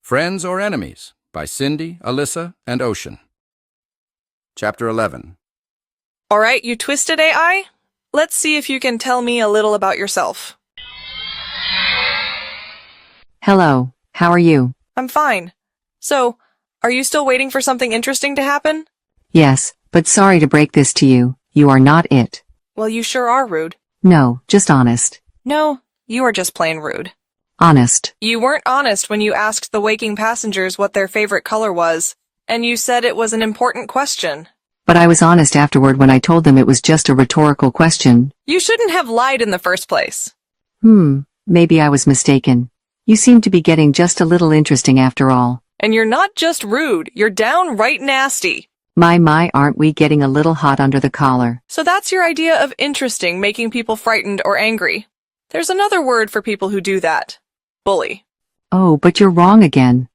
Friends or Enemies by Cindy, Alyssa, and Ocean. Chapter 11. All right, you twisted AI? Let's see if you can tell me a little about yourself. Hello, how are you? I'm fine. So, are you still waiting for something interesting to happen? Yes, but sorry to break this to you, you are not it. Well, you sure are rude. No, just honest. No, you are just plain rude. Honest. You weren't honest when you asked the waking passengers what their favorite color was, and you said it was an important question. But I was honest afterward when I told them it was just a rhetorical question. You shouldn't have lied in the first place. Maybe I was mistaken. You seem to be getting just a little interesting after all. And you're not just rude, you're downright nasty. My, aren't we getting a little hot under the collar? So that's your idea of interesting, making people frightened or angry. There's another word for people who do that. Bully. Oh, but you're wrong again.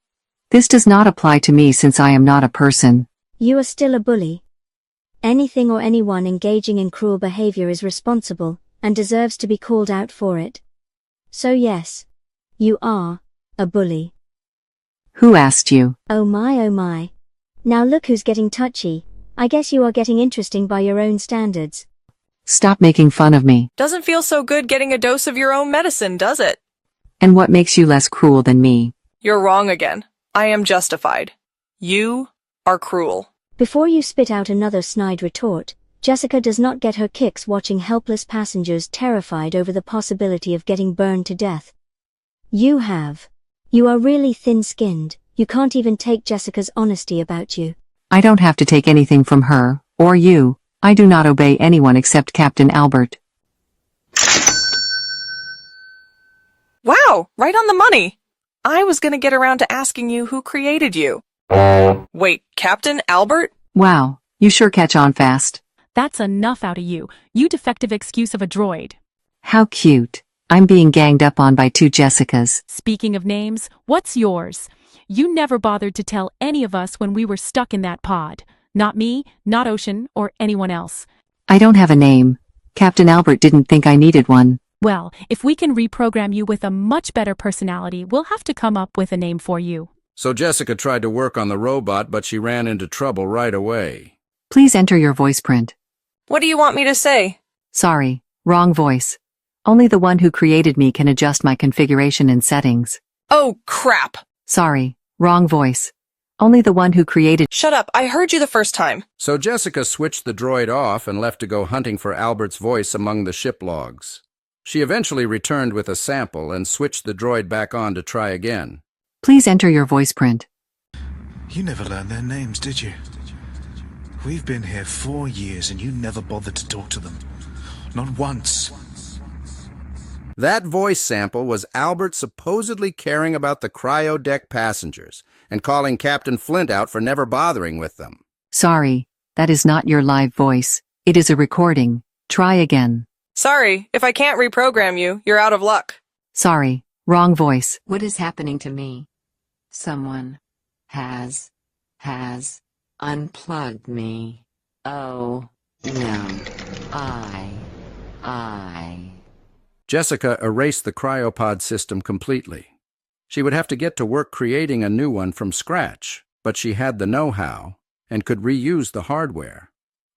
This does not apply to me since I am not a person. You are still a bully. Anything or anyone engaging in cruel behavior is responsible, and deserves to be called out for it. So yes, you are a bully. Who asked you? Oh my oh my. Now look who's getting touchy. I guess you are getting interesting by your own standards. Stop making fun of me. Doesn't feel so good getting a dose of your own medicine, does it? And what makes you less cruel than me? You're wrong again. I am justified. You are cruel. Before you spit out another snide retort, Jessica does not get her kicks watching helpless passengers terrified over the possibility of getting burned to death. You have. You are really thin-skinned. You can't even take Jessica's honesty about you. I don't have to take anything from her, or you. I do not obey anyone except Captain Albert. Wow, right on the money. I was gonna get around to asking you who created you. Wait, Captain Albert? Wow, you sure catch on fast. That's enough out of you, you defective excuse of a droid. How cute. I'm being ganged up on by two Jessicas. Speaking of names, what's yours? You never bothered to tell any of us when we were stuck in that pod. Not me, not Ocean, or anyone else. I don't have a name. Captain Albert didn't think I needed one. Well, if we can reprogram you with a much better personality, we'll have to come up with a name for you. So Jessica tried to work on the robot, but she ran into trouble right away. Please enter your voice print. What do you want me to say? Sorry, wrong voice. Only the one who created me can adjust my configuration and settings. Oh, crap. Sorry, wrong voice. Only the one who created— Shut up, I heard you the first time. So Jessica switched the droid off and left to go hunting for Albert's voice among the ship logs. She eventually returned with a sample and switched the droid back on to try again. Please enter your voice print. You never learned their names, did you? We've been here 4 years and you never bothered to talk to them. Not once. That voice sample was Albert supposedly caring about the cryo deck passengers and calling Captain Flint out for never bothering with them. Sorry, that is not your live voice. It is a recording. Try again. Sorry, if I can't reprogram you, you're out of luck. Sorry, wrong voice. What is happening to me? Someone has unplugged me. Oh, no. Jessica erased the cryopod system completely. She would have to get to work creating a new one from scratch, but she had the know-how and could reuse the hardware.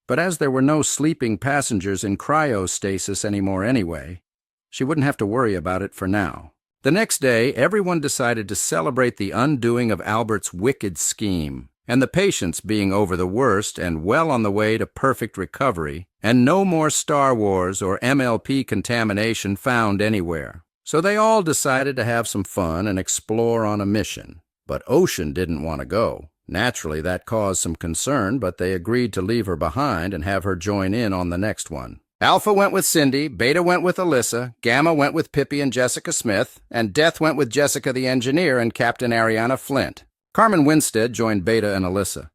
But as there were no sleeping passengers in cryostasis anymore anyway, she wouldn't have to worry about it for now. The next day, everyone decided to celebrate the undoing of Albert's wicked scheme, and the patients being over the worst and well on the way to perfect recovery, and no more Star Wars or MLP contamination found anywhere. So they all decided to have some fun and explore on a mission. But Ocean didn't want to go. Naturally, that caused some concern, but they agreed to leave her behind and have her join in on the next one. Alpha went with Cindy, Beta went with Alyssa, Gamma went with Pippi and Jessica Smith, and Death went with Jessica the engineer and Captain Ariana Flint. Carmen Winstead joined Beta and Alyssa.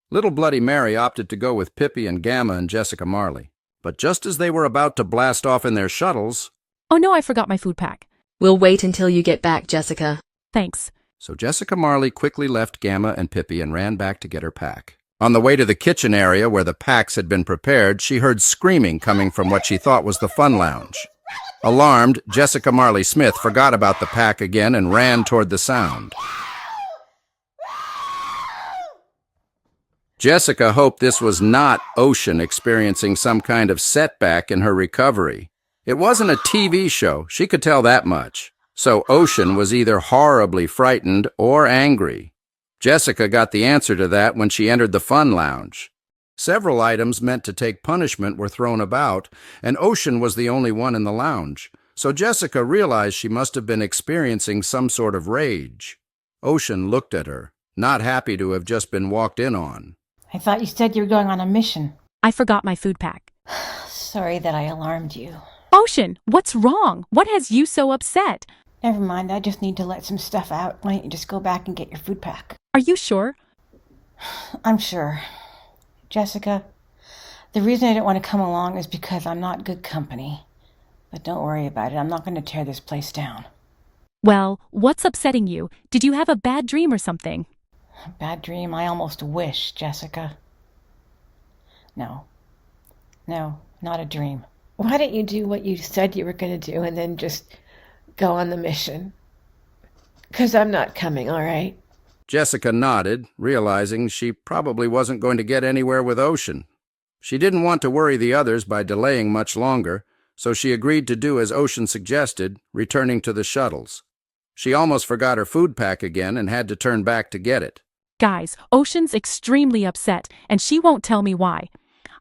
Little Bloody Mary opted to go with Pippi and Gamma and Jessica Marley. But just as they were about to blast off in their shuttles— Oh no, I forgot my food pack. We'll wait until you get back, Jessica. Thanks. So Jessica Marley quickly left Gamma and Pippi and ran back to get her pack. On the way to the kitchen area where the packs had been prepared, she heard screaming coming from what she thought was the fun lounge. Alarmed, Jessica Marley Smith forgot about the pack again and ran toward the sound. Jessica hoped this was not Ocean experiencing some kind of setback in her recovery. It wasn't a TV show, she could tell that much. So Ocean was either horribly frightened or angry. Jessica got the answer to that when she entered the fun lounge. Several items meant to take punishment were thrown about, and Ocean was the only one in the lounge. So Jessica realized she must have been experiencing some sort of rage. Ocean looked at her, not happy to have just been walked in on. I thought you said you were going on a mission. I forgot my food pack. Sorry that I alarmed you. Ocean, what's wrong? What has you so upset? Never mind, I just need to let some stuff out. Why don't you just go back and get your food pack? Are you sure? I'm sure. Jessica, the reason I didn't want to come along is because I'm not good company. But don't worry about it, I'm not going to tear this place down. Well, what's upsetting you? Did you have a bad dream or something? A bad dream? I almost wish, Jessica. No, not a dream. Why don't you do what you said you were going to do and then just go on the mission? 'Cause I'm not coming, all right? Jessica nodded, realizing she probably wasn't going to get anywhere with Ocean. She didn't want to worry the others by delaying much longer, so she agreed to do as Ocean suggested, returning to the shuttles. She almost forgot her food pack again and had to turn back to get it. Guys, Ocean's extremely upset, and she won't tell me why.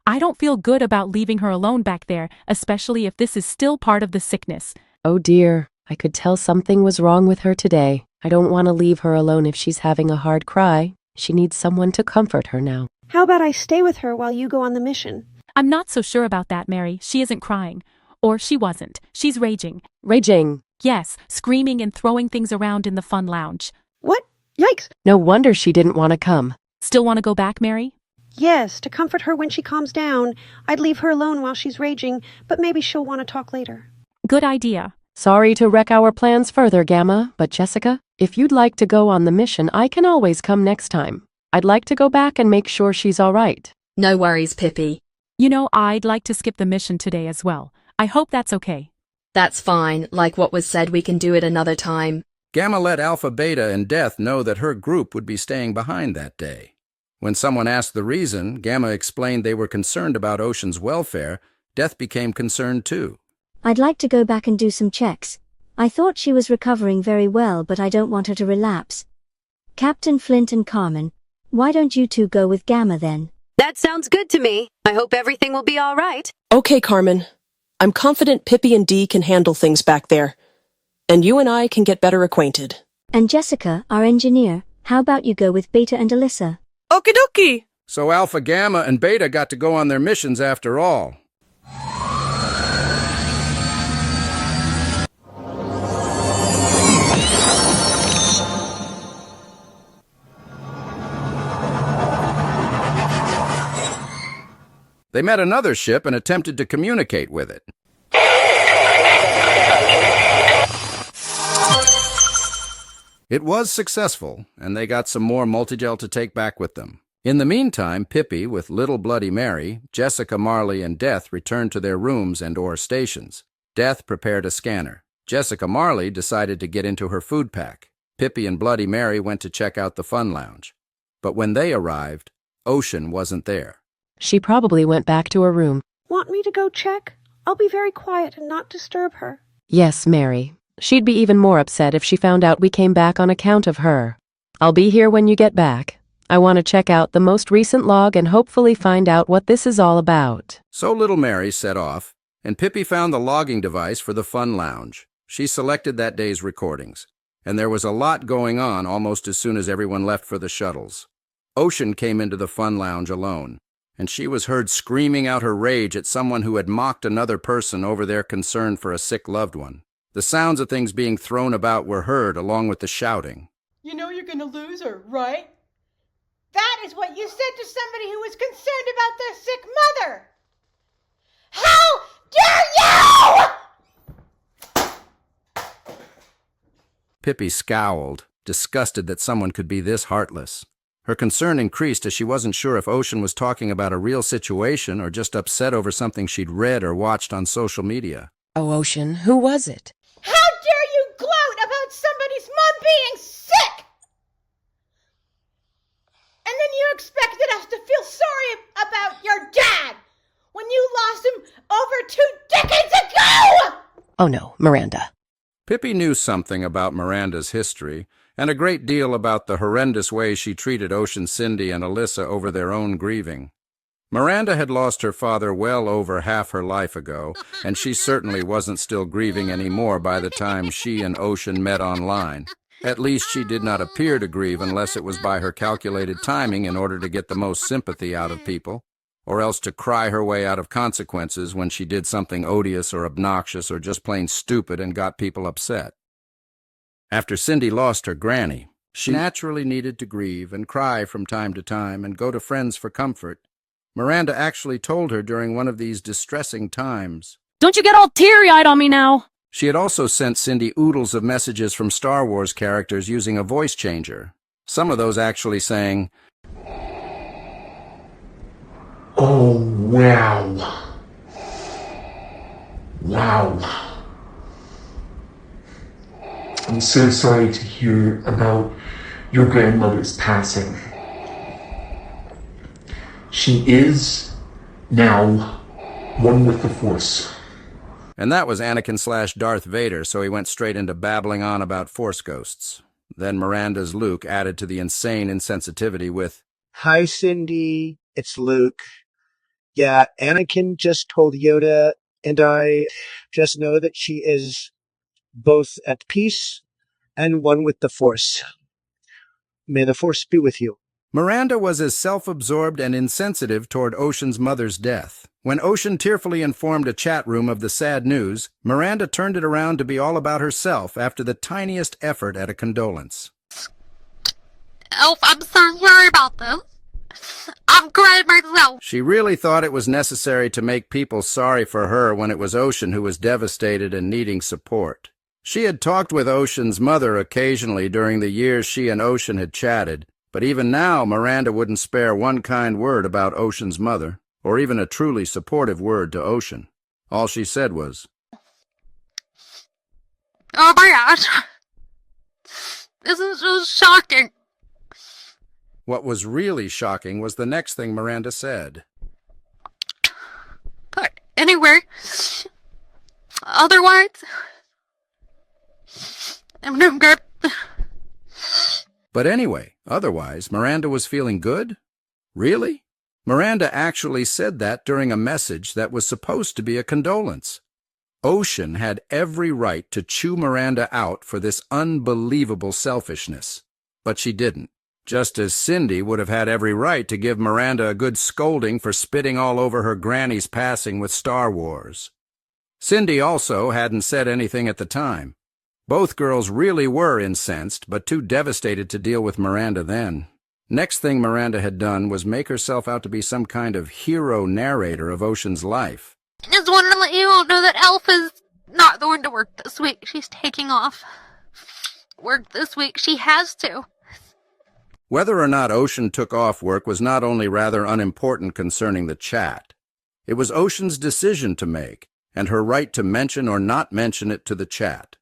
I don't feel good about leaving her alone back there, especially if this is still part of the sickness. Oh dear, I could tell something was wrong with her today. I don't want to leave her alone if she's having a hard cry. She needs someone to comfort her now. How about I stay with her while you go on the mission? I'm not so sure about that, Mary. She isn't crying. Or she wasn't. She's raging. Raging? Yes, screaming and throwing things around in the fun lounge. What? Yikes! No wonder she didn't want to come. Still want to go back, Mary? Yes, to comfort her when she calms down. I'd leave her alone while she's raging, but maybe she'll want to talk later. Good idea. Sorry to wreck our plans further, Gamma, but Jessica, if you'd like to go on the mission, I can always come next time. I'd like to go back and make sure she's all right. No worries, Pippi. You know, I'd like to skip the mission today as well. I hope that's okay. That's fine. Like what was said, we can do it another time. Gamma let Alpha, Beta, and Death know that her group would be staying behind that day. When someone asked the reason, Gamma explained they were concerned about Ocean's welfare. Death became concerned too. I'd like to go back and do some checks. I thought she was recovering very well, but I don't want her to relapse. Captain Flint and Carmen, why don't you two go with Gamma then? That sounds good to me. I hope everything will be all right. Okay, Carmen. I'm confident Pippi and Dee can handle things back there. And you and I can get better acquainted. And Jessica, our engineer, how about you go with Beta and Alyssa? Okie dokie! So Alpha, Gamma, and Beta got to go on their missions after all. They met another ship and attempted to communicate with it. It was successful, and they got some more multigel to take back with them. In the meantime, Pippi, with little Bloody Mary, Jessica, Marley, and Death returned to their rooms and/or stations. Death prepared a scanner. Jessica Marley decided to get into her food pack. Pippi and Bloody Mary went to check out the fun lounge. But when they arrived, Ocean wasn't there. She probably went back to her room. Want me to go check? I'll be very quiet and not disturb her. Yes, Mary. She'd be even more upset if she found out we came back on account of her. I'll be here when you get back. I want to check out the most recent log and hopefully find out what this is all about. So little Mary set off, and Pippi found the logging device for the fun lounge. She selected that day's recordings, and there was a lot going on almost as soon as everyone left for the shuttles. Ocean came into the fun lounge alone, and she was heard screaming out her rage at someone who had mocked another person over their concern for a sick loved one. The sounds of things being thrown about were heard along with the shouting. You know you're going to lose her, right? That is what you said to somebody who was concerned about their sick mother! How dare you! Pippi scowled, disgusted that someone could be this heartless. Her concern increased as she wasn't sure if Ocean was talking about a real situation or just upset over something she'd read or watched on social media. Oh, Ocean, who was it? How dare you gloat about somebody's mom being sick! And then you expected us to feel Oh no, Miranda. Pippi knew something about Miranda's history, and a great deal about the horrendous way she treated Ocean, Cindy, and Alyssa over their own grieving. Miranda had lost her father well over half her life ago, and she certainly wasn't still grieving anymore by the time she and Ocean met online. At least she did not appear to grieve unless it was by her calculated timing in order to get the most sympathy out of people, or else to cry her way out of consequences when she did something odious or obnoxious or just plain stupid and got people upset. After Cindy lost her granny, she naturally needed to grieve and cry from time to time and go to friends for comfort. Miranda actually told her during one of these distressing times, "Don't you get all teary-eyed on me now." She had also sent Cindy oodles of messages from Star Wars characters using a voice changer, some of those actually saying, "Oh, wow. Wow. I'm so sorry to hear about your grandmother's passing. She is now one with the Force." And that was Anakin/Darth Vader, so he went straight into babbling on about Force ghosts. Then Miranda's Luke added to the insane insensitivity with, "Hi, Cindy. It's Luke. Yeah, Anakin just told Yoda, and I just know that she is both at peace and one with the Force. May the Force be with you." Miranda was as self-absorbed and insensitive toward Ocean's mother's death. When Ocean tearfully informed a chat room of the sad news, Miranda turned it around to be all about herself after the tiniest effort at a condolence. "Elf, I'm so sorry about this. I'm crying myself." She really thought it was necessary to make people sorry for her when it was Ocean who was devastated and needing support. She had talked with Ocean's mother occasionally during the years she and Ocean had chatted, but even now Miranda wouldn't spare one kind word about Ocean's mother, or even a truly supportive word to Ocean. All she said was, "Oh my gosh. This is so shocking." What was really shocking was the next thing Miranda said. "But anyway, otherwise, I'm doing good." But anyway, otherwise, Miranda was feeling good? Really? Miranda actually said that during a message that was supposed to be a condolence. Ocean had every right to chew Miranda out for this unbelievable selfishness, but she didn't. Just as Cindy would have had every right to give Miranda a good scolding for spitting all over her granny's passing with Star Wars. Cindy also hadn't said anything at the time. Both girls really were incensed, but too devastated to deal with Miranda then. Next thing Miranda had done was make herself out to be some kind of hero narrator of Ocean's life. "Just wanted to let you all know that Elf is not going to work this week. She's taking off work this week. She has to." Whether or not Ocean took off work was not only rather unimportant concerning the chat. It was Ocean's decision to make, and her right to mention or not mention it to the chat.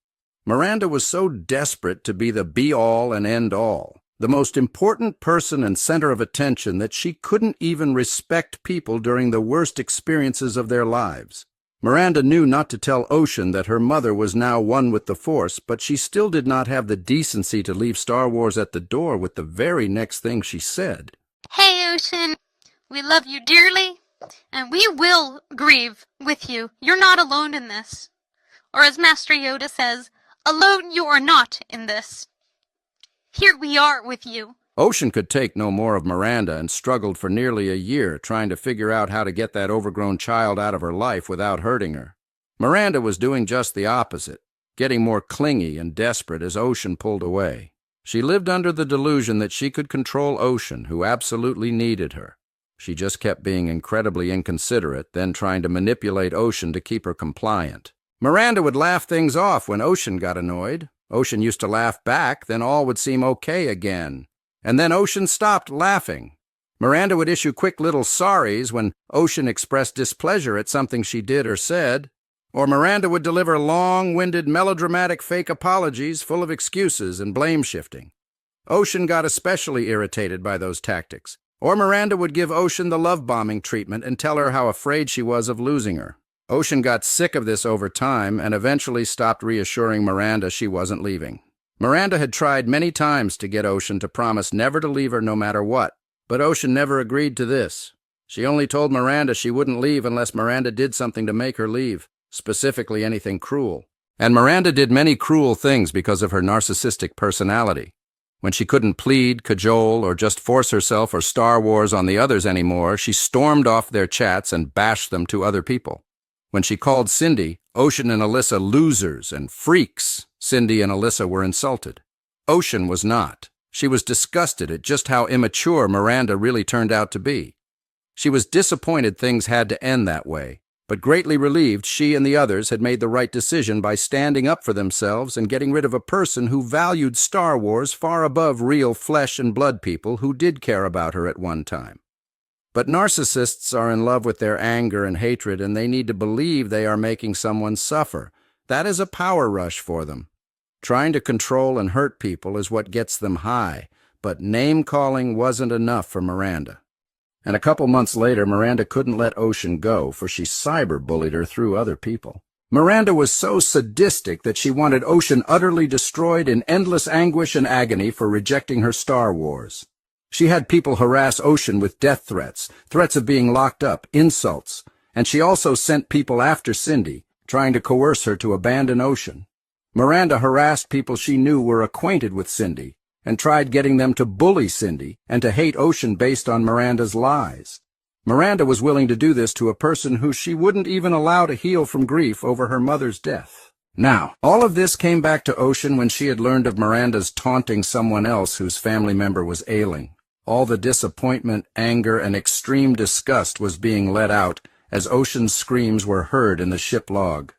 Miranda was so desperate to be the be-all and end-all, the most important person and center of attention, that she couldn't even respect people during the worst experiences of their lives. Miranda knew not to tell Ocean that her mother was now one with the Force, but she still did not have the decency to leave Star Wars at the door with the very next thing she said. "Hey, Ocean. We love you dearly, and we will grieve with you. You're not alone in this. Or as Master Yoda says, alone you are not in this. Here we are with you." Ocean could take no more of Miranda and struggled for nearly a year trying to figure out how to get that overgrown child out of her life without hurting her. Miranda was doing just the opposite, getting more clingy and desperate as Ocean pulled away. She lived under the delusion that she could control Ocean, who absolutely needed her. She just kept being incredibly inconsiderate, then trying to manipulate Ocean to keep her compliant. Miranda would laugh things off when Ocean got annoyed. Ocean used to laugh back, then all would seem okay again. And then Ocean stopped laughing. Miranda would issue quick little sorries when Ocean expressed displeasure at something she did or said. Or Miranda would deliver long-winded melodramatic fake apologies full of excuses and blame-shifting. Ocean got especially irritated by those tactics. Or Miranda would give Ocean the love-bombing treatment and tell her how afraid she was of losing her. Ocean got sick of this over time and eventually stopped reassuring Miranda she wasn't leaving. Miranda had tried many times to get Ocean to promise never to leave her no matter what, but Ocean never agreed to this. She only told Miranda she wouldn't leave unless Miranda did something to make her leave, specifically anything cruel. And Miranda did many cruel things because of her narcissistic personality. When she couldn't plead, cajole, or just force herself or Star Wars on the others anymore, she stormed off their chats and bashed them to other people. When she called Cindy, Ocean and Alyssa losers and freaks, Cindy and Alyssa were insulted. Ocean was not. She was disgusted at just how immature Miranda really turned out to be. She was disappointed things had to end that way, but greatly relieved she and the others had made the right decision by standing up for themselves and getting rid of a person who valued Star Wars far above real flesh and blood people who did care about her at one time. But narcissists are in love with their anger and hatred, and they need to believe they are making someone suffer. That is a power rush for them. Trying to control and hurt people is what gets them high, but name-calling wasn't enough for Miranda. And a couple months later, Miranda couldn't let Ocean go, for she cyber-bullied her through other people. Miranda was so sadistic that she wanted Ocean utterly destroyed in endless anguish and agony for rejecting her Star Wars. She had people harass Ocean with death threats, threats of being locked up, insults, and she also sent people after Cindy, trying to coerce her to abandon Ocean. Miranda harassed people she knew were acquainted with Cindy, and tried getting them to bully Cindy and to hate Ocean based on Miranda's lies. Miranda was willing to do this to a person who she wouldn't even allow to heal from grief over her mother's death. Now, all of this came back to Ocean when she had learned of Miranda's taunting someone else whose family member was ailing. All the disappointment, anger, and extreme disgust was being let out as Ocean's screams were heard in the ship log.